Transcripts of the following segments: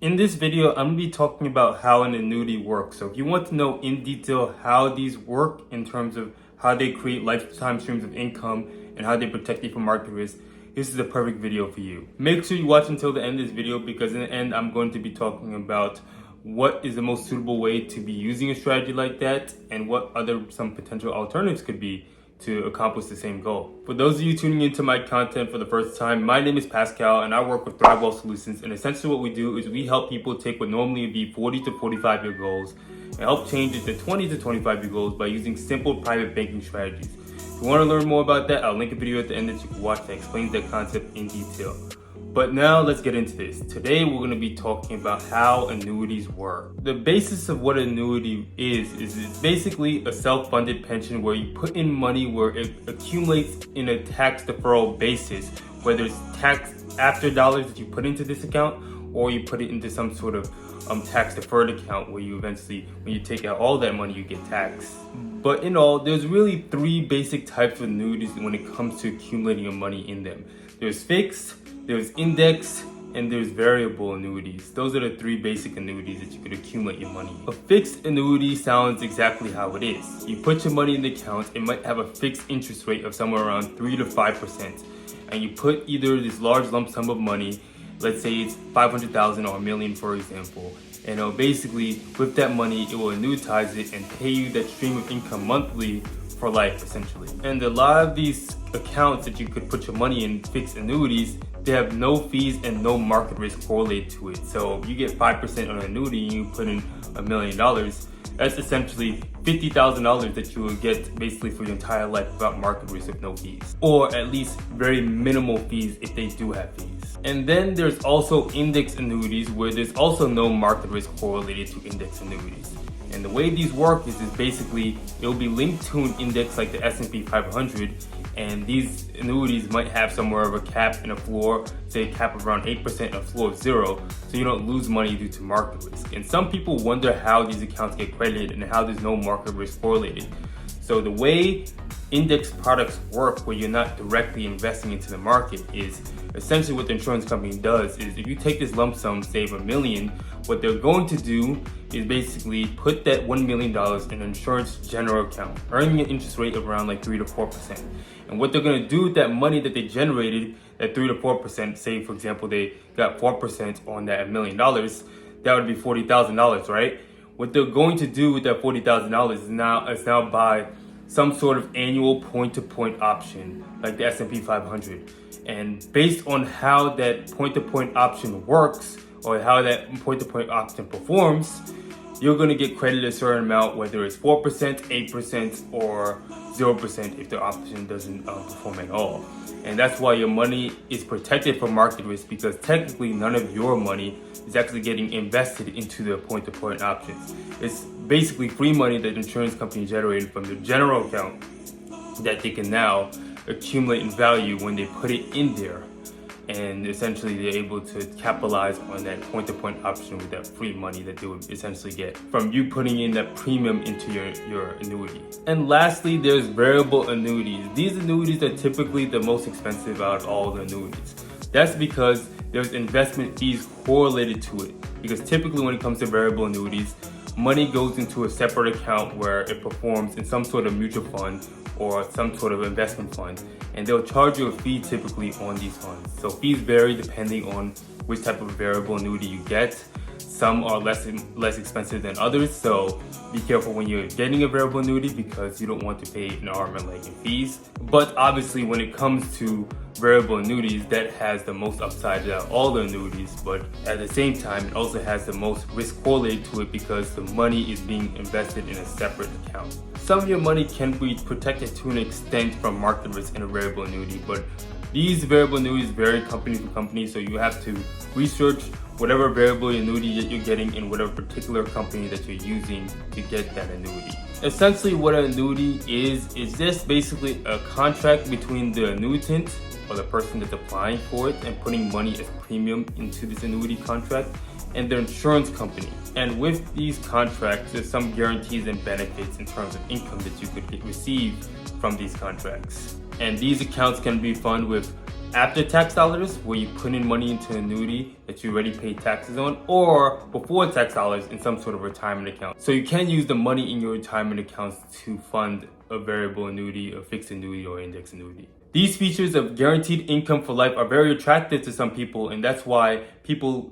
In this video, I'm going to be talking about how an annuity works. So if you want to know in detail how these work in terms of how they create lifetime streams of income and how they protect you from market risk, this is a perfect video for you. Make sure you watch until the end of this video, because in the end, I'm going to be talking about what is the most suitable way to be using a strategy like that and what some potential alternatives could be to accomplish the same goal. For those of you tuning into my content for the first time, my name is Pascal and I work with Thrive Wealth Solutions, and essentially what we do is we help people take what normally would be 40 to 45 year goals and help change it to 20 to 25 year goals by using simple private banking strategies. If you want to learn more about that, I'll link a video at the end that you can watch that explains that concept in detail. But now let's get into this. Today we're going to be talking about how annuities work. The basis of what an annuity is it's basically a self-funded pension where you put in money where it accumulates in a tax deferral basis, whether it's tax after dollars that you put into this account or you put it into some sort of tax deferred account where you eventually, when you take out all that money, you get taxed. But in all, there's really three basic types of annuities when it comes to accumulating your money in them. There's fixed, there's index, and there's variable annuities. Those are the three basic annuities that you could accumulate your money in. A fixed annuity sounds exactly how it is. You put your money in the account, it might have a fixed interest rate of somewhere around 3 to 5%. And you put either this large lump sum of money, let's say it's 500,000 or a million for example, and basically with that money, it will annuitize it and pay you that stream of income monthly for life essentially. And a lot of these accounts that you could put your money in, fixed annuities, they have no fees and no market risk correlated to it. So if you get 5% on an annuity and you put in $1 million, that's essentially $50,000 that you will get basically for your entire life without market risk with no fees, or at least very minimal fees if they do have fees. And then there's also index annuities where there's also no market risk correlated to index annuities. And the way these work is basically it will be linked to an index like the S&P 500, and these annuities might have somewhere of a cap and a floor, say a cap of around 8% and a floor of 0, so you don't lose money due to market risk. And some people wonder how these accounts get credited and how there's no market risk correlated. So the way index products work, where you're not directly investing into the market, is essentially what the insurance company does is if you take this lump sum, save $1 million, what they're going to do is basically put that $1 million in an insurance general account, earning an interest rate of around like 3 to 4%. And what they're going to do with that money that they generated, that 3 to 4%, say for example they got 4% on that $1 million, that would be $40,000, right? What they're going to do with that $40,000 is now buy some sort of annual point-to-point option like the S&P 500. And based on how that point-to-point option works, or how that point-to-point option performs, you're going to get credited a certain amount, whether it's 4%, 8%, or 0% if the option doesn't perform at all. And that's why your money is protected from market risk, because technically none of your money is actually getting invested into the point-to-point options. It's basically free money that the insurance company generated from the general account that they can now accumulate in value when they put it in there. And essentially they're able to capitalize on that point-to-point option with that free money that they would essentially get from you putting in that premium into your annuity. And lastly, there's variable annuities. These annuities are typically the most expensive out of all the annuities. That's because there's investment fees correlated to it. Because typically when it comes to variable annuities, money goes into a separate account where it performs in some sort of mutual fund or some sort of investment fund, and they'll charge you a fee typically on these funds. So fees vary depending on which type of variable annuity you get. Some are less expensive than others, so be careful when you're getting a variable annuity because you don't want to pay an arm and leg in fees. But obviously when it comes to variable annuities, that has the most upside out of all the annuities, but at the same time it also has the most risk correlated to it because the money is being invested in a separate account. Some of your money can be protected to an extent from market risk in a variable annuity, but these variable annuities vary company to company, so you have to research whatever variable annuity that you're getting in whatever particular company that you're using to get that annuity. Essentially what an annuity is just basically a contract between the annuitant or the person that's applying for it and putting money as premium into this annuity contract and their insurance company. And with these contracts, there's some guarantees and benefits in terms of income that you could receive from these contracts. And these accounts can be funded with after tax dollars, where you put in money into an annuity that you already paid taxes on, or before tax dollars in some sort of retirement account. So you can use the money in your retirement accounts to fund a variable annuity, a fixed annuity, or index annuity. These features of guaranteed income for life are very attractive to some people, and that's why people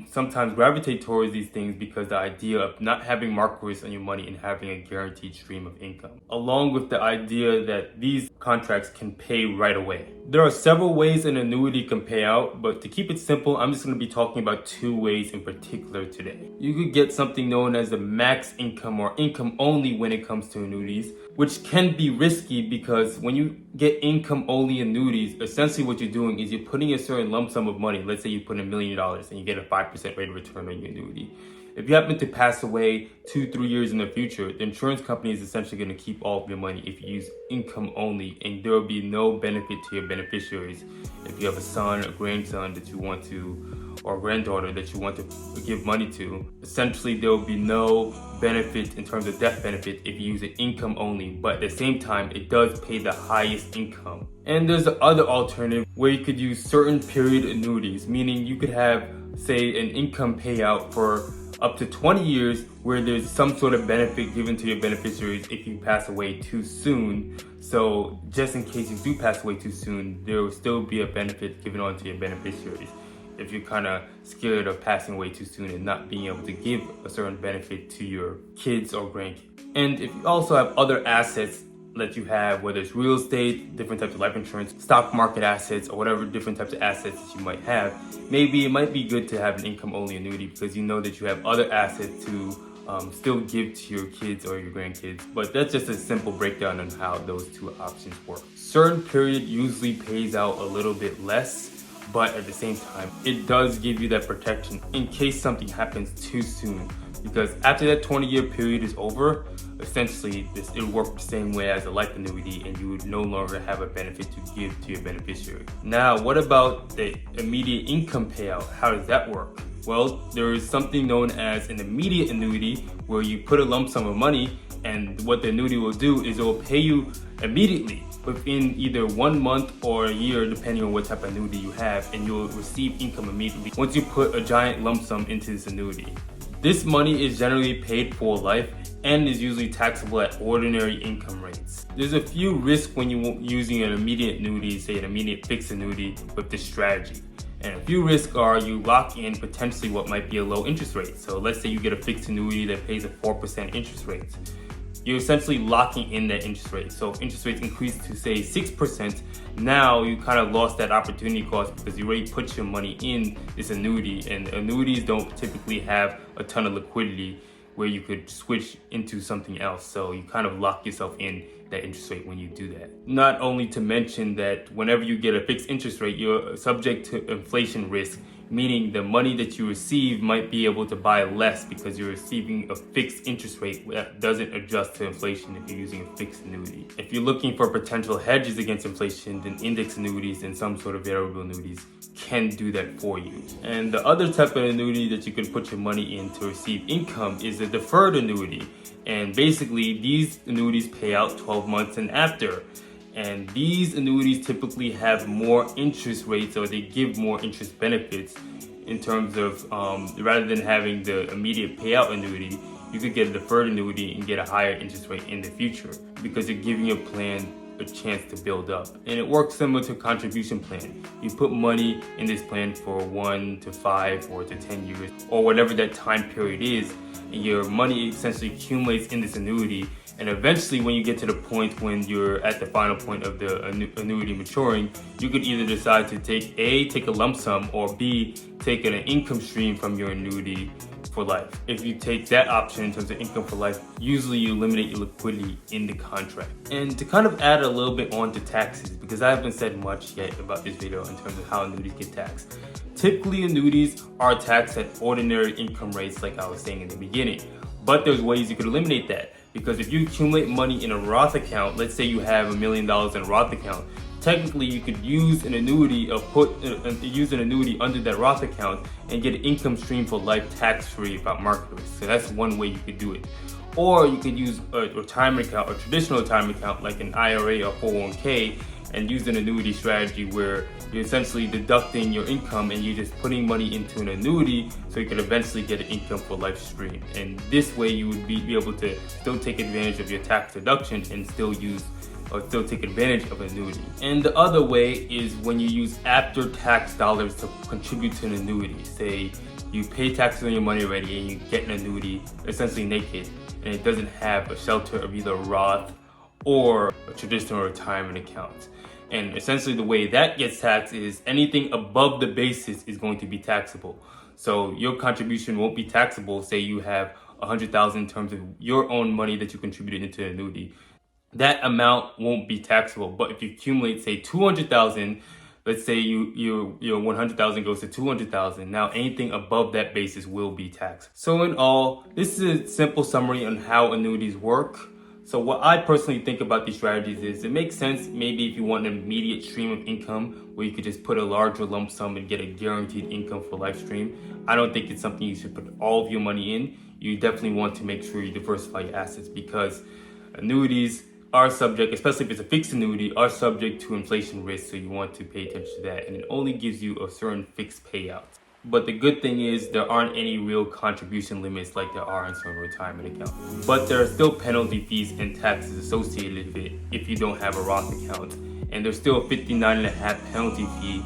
sometimes gravitate towards these things, because the idea of not having market risk on your money and having a guaranteed stream of income, along with the idea that these contracts can pay right away. There are several ways an annuity can pay out, but to keep it simple, I'm just going to be talking about 2 ways in particular today. You could get something known as the max income or income only when it comes to annuities, which can be risky because when you get income only annuities, essentially what you're doing is you're putting a certain lump sum of money. Let's say you put in $1 million and you get a 5% rate of return on your annuity. If you happen to pass away 2-3 years in the future, the insurance company is essentially going to keep all of your money if you use income only, and there will be no benefit to your beneficiaries. If you have a son, a grandson that you want to, or a granddaughter that you want to give money to, essentially there will be no benefit in terms of death benefit if you use it income only, but at the same time, it does pay the highest income. And there's the other alternative where you could use certain period annuities, meaning you could have, say, an income payout for up to 20 years where there's some sort of benefit given to your beneficiaries if you pass away too soon. So just in case you do pass away too soon, there will still be a benefit given on to your beneficiaries if you're kind of scared of passing away too soon and not being able to give a certain benefit to your kids or grandkids. And if you also have other assets that you have, whether it's real estate, different types of life insurance, stock market assets, or whatever different types of assets that you might have, maybe it might be good to have an income only annuity because you know that you have other assets to still give to your kids or your grandkids. But that's just a simple breakdown on how those 2 options work. Certain period usually pays out a little bit less, but at the same time, it does give you that protection in case something happens too soon. Because after that 20-year period is over, essentially it will work the same way as a life annuity, and you would no longer have a benefit to give to your beneficiary. Now, what about the immediate income payout? How does that work? Well, there is something known as an immediate annuity where you put a lump sum of money, and what the annuity will do is it will pay you immediately within either 1 month or a year, depending on what type of annuity you have, and you'll receive income immediately once you put a giant lump sum into this annuity. This money is generally paid for life and is usually taxable at ordinary income rates. There's a few risks when you're using an immediate annuity, say an immediate fixed annuity with this strategy. And a few risks are you lock in potentially what might be a low interest rate. So let's say you get a fixed annuity that pays a 4% interest rate. You're essentially locking in that interest rate. So if interest rates increase to say 6%, now you kind of lost that opportunity cost because you already put your money in this annuity, and annuities don't typically have a ton of liquidity where you could switch into something else. So you kind of lock yourself in that interest rate when you do that. Not only to mention that whenever you get a fixed interest rate, you're subject to inflation risk, meaning the money that you receive might be able to buy less because you're receiving a fixed interest rate that doesn't adjust to inflation if you're using a fixed annuity. If you're looking for potential hedges against inflation, then index annuities and some sort of variable annuities can do that for you. And the other type of annuity that you can put your money in to receive income is a deferred annuity. And basically, these annuities pay out 12 months and after. And these annuities typically have more interest rates, or they give more interest benefits in terms of rather than having the immediate payout annuity, you could get a deferred annuity and get a higher interest rate in the future because you're giving your plan a chance to build up. And it works similar to a contribution plan. You put money in this plan for 1 to 5 or to 10 years or whatever that time period is, and your money essentially accumulates in this annuity. And eventually, when you get to the point when you're at the final point of the annuity maturing, you could either decide to take a lump sum, or B, take an income stream from your annuity for life. If you take that option in terms of income for life, usually you eliminate your liquidity in the contract. And to kind of add a little bit on to taxes, because I haven't said much yet about this video in terms of how annuities get taxed. Typically, annuities are taxed at ordinary income rates, like I was saying in the beginning. But there's ways you could eliminate that. Because if you accumulate money in a Roth account, let's say you have $1 million in a Roth account, technically you could use an annuity use an annuity under that Roth account and get an income stream for life tax-free without market risk. So that's one way you could do it. Or you could use a retirement account, a traditional retirement account like an IRA or 401k, and use an annuity strategy where you're essentially deducting your income and you're just putting money into an annuity so you can eventually get an income for life stream. And this way you would be able to still take advantage of your tax deduction and still take advantage of an annuity. And the other way is when you use after-tax dollars to contribute to an annuity. Say you pay taxes on your money already and you get an annuity essentially naked, and it doesn't have a shelter of either Roth or a traditional retirement account. And essentially the way that gets taxed is anything above the basis is going to be taxable. So your contribution won't be taxable. Say you have $100,000 in terms of your own money that you contributed into an annuity. That amount won't be taxable. But if you accumulate, say, $200,000, let's say your 100,000 goes to 200,000. Now anything above that basis will be taxed. So in all, this is a simple summary on how annuities work. So what I personally think about these strategies is it makes sense maybe if you want an immediate stream of income where you could just put a larger lump sum and get a guaranteed income for life stream. I don't think it's something you should put all of your money in. You definitely want to make sure you diversify your assets, because annuities are subject, especially if it's a fixed annuity, are subject to inflation risk. So you want to pay attention to that, and it only gives you a certain fixed payout. But the good thing is there aren't any real contribution limits like there are in some retirement accounts. But there are still penalty fees and taxes associated with it if you don't have a Roth account. And there's still a 59.5 penalty fee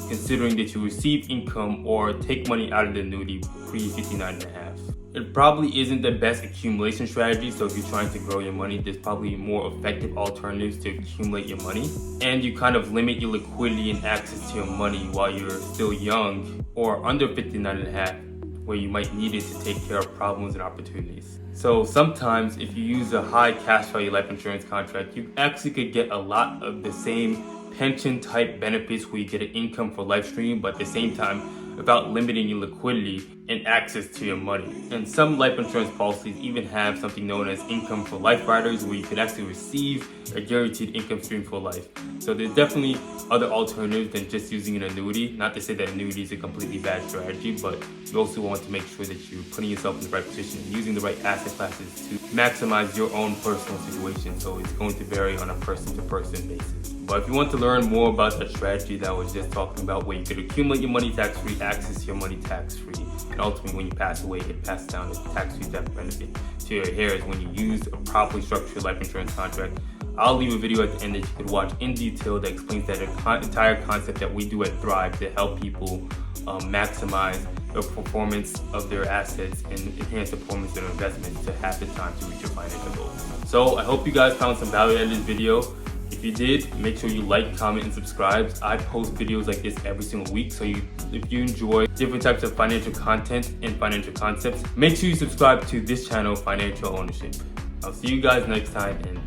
considering that you receive income or take money out of the annuity pre-59.5. It probably isn't the best accumulation strategy, so if you're trying to grow your money, there's probably more effective alternatives to accumulate your money. And you kind of limit your liquidity and access to your money while you're still young or under 59.5, where you might need it to take care of problems and opportunities. So sometimes if you use a high cash value life insurance contract, you actually could get a lot of the same pension type benefits where you get an income for life stream, but at the same time without limiting your liquidity and access to your money. And some life insurance policies even have something known as income for life riders, where you could actually receive a guaranteed income stream for life. So there's definitely other alternatives than just using an annuity. Not to say that annuity is a completely bad strategy, but you also want to make sure that you're putting yourself in the right position and using the right asset classes to maximize your own personal situation. So it's going to vary on a person-to-person basis. But if you want to learn more about that strategy that I was just talking about, where you could accumulate your money tax-free, access your money tax-free, and ultimately when you pass away, it passes down as tax-free death benefit to your heirs when you use a properly structured life insurance contract, I'll leave a video at the end that you could watch in detail that explains that entire concept that we do at Thrive to help people maximize the performance of their assets and enhance the performance of their investments to have the time to reach your financial goals. So I hope you guys found some value in this video. If you did, make sure you like, comment, and subscribe. I post videos like this every single week, so if you enjoy different types of financial content and financial concepts, make sure you subscribe to this channel, Financial Ownership. I'll see you guys next time, and